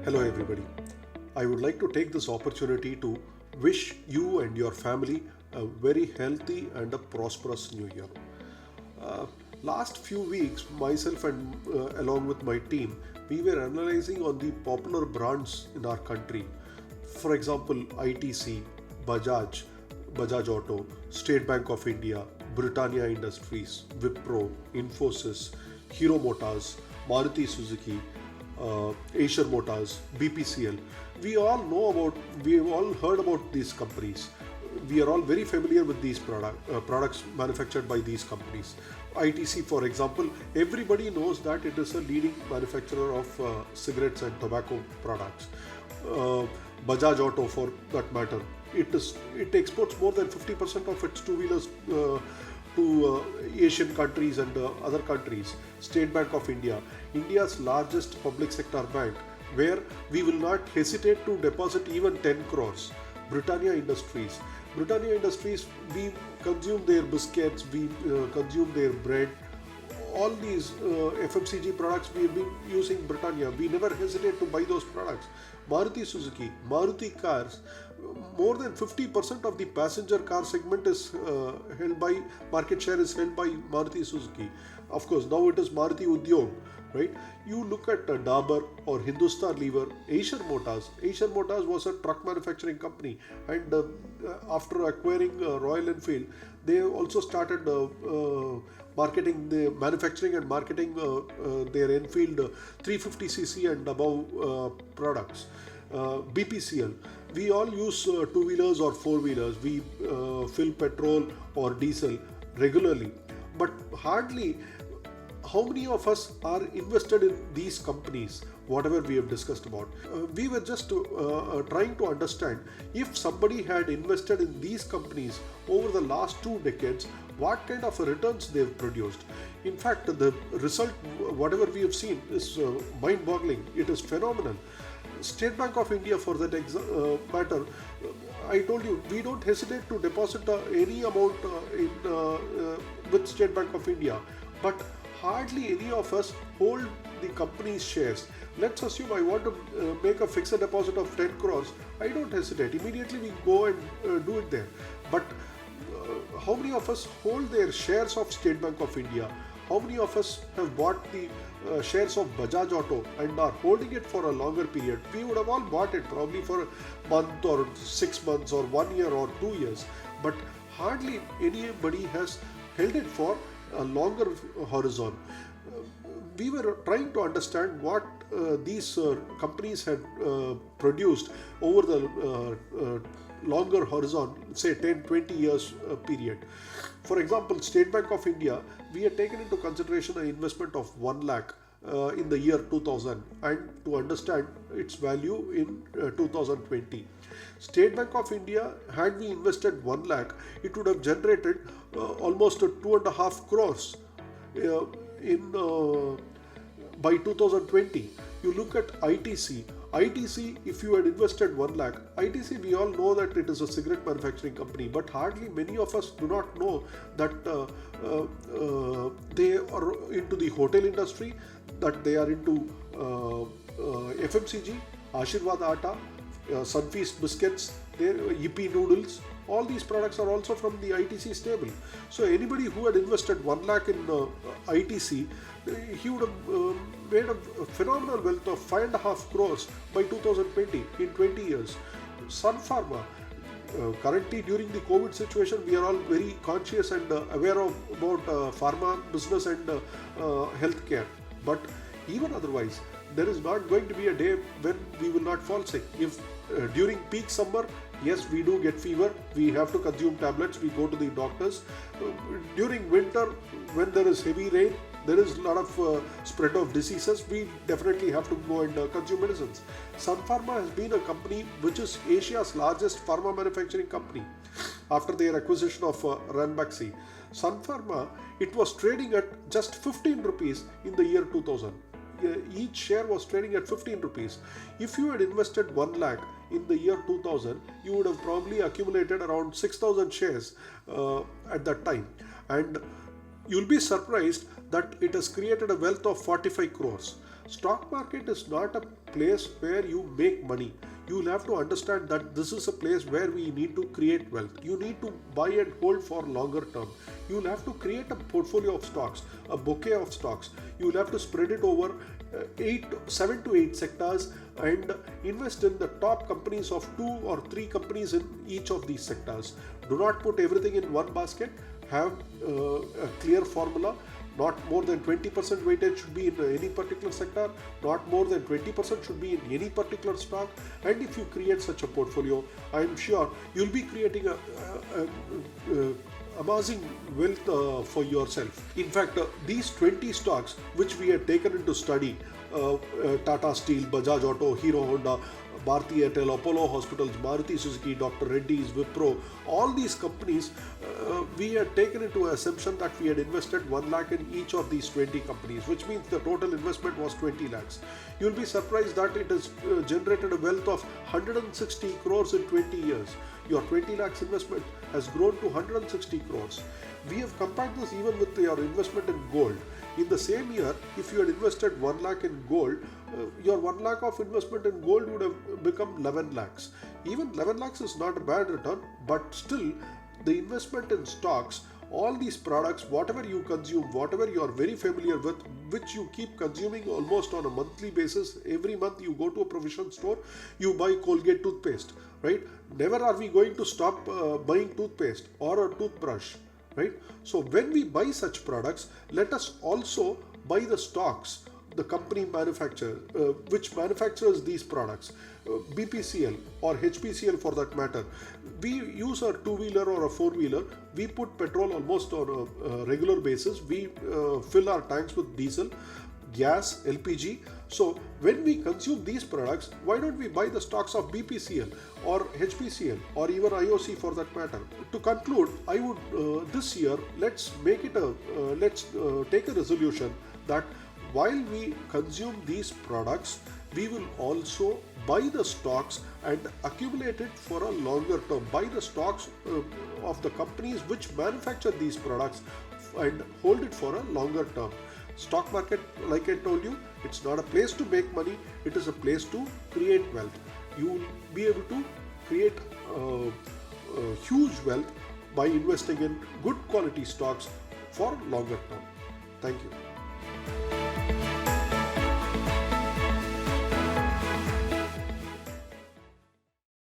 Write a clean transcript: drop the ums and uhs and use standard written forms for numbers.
Hello, everybody. I would like to take this opportunity to wish you and your family a very healthy and a prosperous new year. Uh, Last few weeks, myself and along with my team, we were analyzing on the popular brands in our country. For example, ITC, Bajaj, Bajaj Auto, State Bank of India, Britannia Industries, Wipro, Infosys, Hero Motors, Maruti Suzuki, Acer Motors, BPCL. We've all heard about these companies. We are all very familiar with these products manufactured by these companies. ITC, for example, everybody knows that it is a leading manufacturer of cigarettes and tobacco products. Uh, Bajaj Auto, for that matter, it exports more than 50% of its two-wheelers to Asian countries and other countries. State Bank of India, India's largest public sector bank, where we will not hesitate to deposit even 10 crores. Britannia Industries. Britannia Industries, we consume their biscuits, we consume their bread. All these FMCG products, we have been using Britannia. We never hesitate to buy those products. Maruti Suzuki, Maruti cars, more than 50% of the passenger car segment is held by, market share is held by Maruti Suzuki. Of course, now it is Maruti Udyog, right? You look at Dabur or Hindustan Lever, Acer Motors. Acer Motors was a truck manufacturing company, and after acquiring Royal Enfield, they also started marketing the manufacturing and marketing their Enfield 350cc and above products. BPCL, we all use two-wheelers or four-wheelers. We fill petrol or diesel regularly, but hardly how many of us are invested in these companies, whatever we have discussed about. We were just trying to understand, if somebody had invested in these companies over the last 2 decades, what kind of returns they've produced. In fact, the result, whatever we have seen, is mind-boggling. It is phenomenal. State Bank of India, for that matter, I told you, we don't hesitate to deposit any amount with State Bank of India, but hardly any of us hold the company's shares. Let's assume I want to make a fixed deposit of 10 crores. I don't hesitate. Immediately we go and do it there. But how many of us hold their shares of State Bank of India? How many of us have bought the shares of Bajaj Auto and are holding it for a longer period? We would have all bought it probably for a month or 6 months or 1 year or 2 years. But hardly anybody has held it for a longer horizon. We were trying to understand what these companies had produced over the longer horizon, say 10-20 years period. For example, State Bank of India, we had taken into consideration an investment of 1 lakh in the year 2000, and to understand its value in 2020. State Bank of India, had we invested 1 lakh, it would have generated almost 2.5 crores in by 2020. You look at ITC. ITC, if you had invested 1 lakh, ITC, we all know that it is a cigarette manufacturing company, but hardly many of us do not know that they are into the hotel industry, that they are into FMCG, Ashirwad Atta, Sunfeast biscuits, their Yippee noodles. All these products are also from the ITC stable. So anybody who had invested 1 lakh in ITC, he would have made a phenomenal wealth of 5.5 crores by 2020, in 20 years. Sun Pharma, currently during the COVID situation, we are all very conscious and aware about pharma business and healthcare. But even otherwise, there is not going to be a day when we will not fall sick. If during peak summer, yes, we do get fever, we have to consume tablets, we go to the doctors. During winter, when there is heavy rain, there is a lot of spread of diseases, we definitely have to go and consume medicines. Sun Pharma has been a company which is Asia's largest pharma manufacturing company after their acquisition of Ranbaxy. Sun Pharma, it was trading at just 15 rupees in the year 2000. Each share was trading at 15 rupees. If you had invested 1 lakh in the year 2000, you would have probably accumulated around 6,000 shares at that time. And You'll be surprised that it has created a wealth of 45 crores. Stock market is not a place where you make money. You'll have to understand that this is a place where we need to create wealth. You need to buy and hold for longer term. You'll have to create a portfolio of stocks, a bouquet of stocks. You'll have to spread it over 7 to 8 sectors and invest in the top companies of 2 or 3 companies in each of these sectors. Do not put everything in one basket. Have a clear formula. Not more than 20% weightage should be in any particular sector, not more than 20% should be in any particular stock. And if you create such a portfolio, I am sure you'll be creating a amassing wealth for yourself. In fact, these 20 stocks which we had taken into study, Tata Steel, Bajaj Auto, Hero Honda, Bharti Airtel, Apollo Hospitals, Maruti Suzuki, Dr. Reddy's, Wipro, all these companies, we had taken into assumption that we had invested 1 lakh in each of these 20 companies, which means the total investment was 20 lakhs. You'll be surprised that it has generated a wealth of 160 crores in 20 years. Your 20 lakhs investment has grown to 160 crores. We have compared this even with your investment in gold. In the same year, if you had invested 1 lakh in gold, your 1 lakh of investment in gold would have become 11 lakhs. Even 11 lakhs is not a bad return, but still the investment in stocks, all these products, whatever you consume, whatever you are very familiar with, which you keep consuming almost on a monthly basis, every month you go to a provision store, you buy Colgate toothpaste, right? Never are we going to stop buying toothpaste or a toothbrush, right? So when we buy such products, let us also buy the stocks, the company manufacturer, which manufactures these products, BPCL or HPCL for that matter. We use a two-wheeler or a four-wheeler. We put petrol almost on a regular basis. We fill our tanks with diesel, gas, LPG. So when we consume these products, why don't we buy the stocks of BPCL or HPCL or even IOC for that matter? To conclude, I would this year let's take a resolution that while we consume these products, we will also buy the stocks and accumulate it for a longer term. Buy the stocks of the companies which manufacture these products and hold it for a longer term. Stock market, like I told you, it's not a place to make money, it is a place to create wealth. You will be able to create huge wealth by investing in good quality stocks for longer term. Thank you.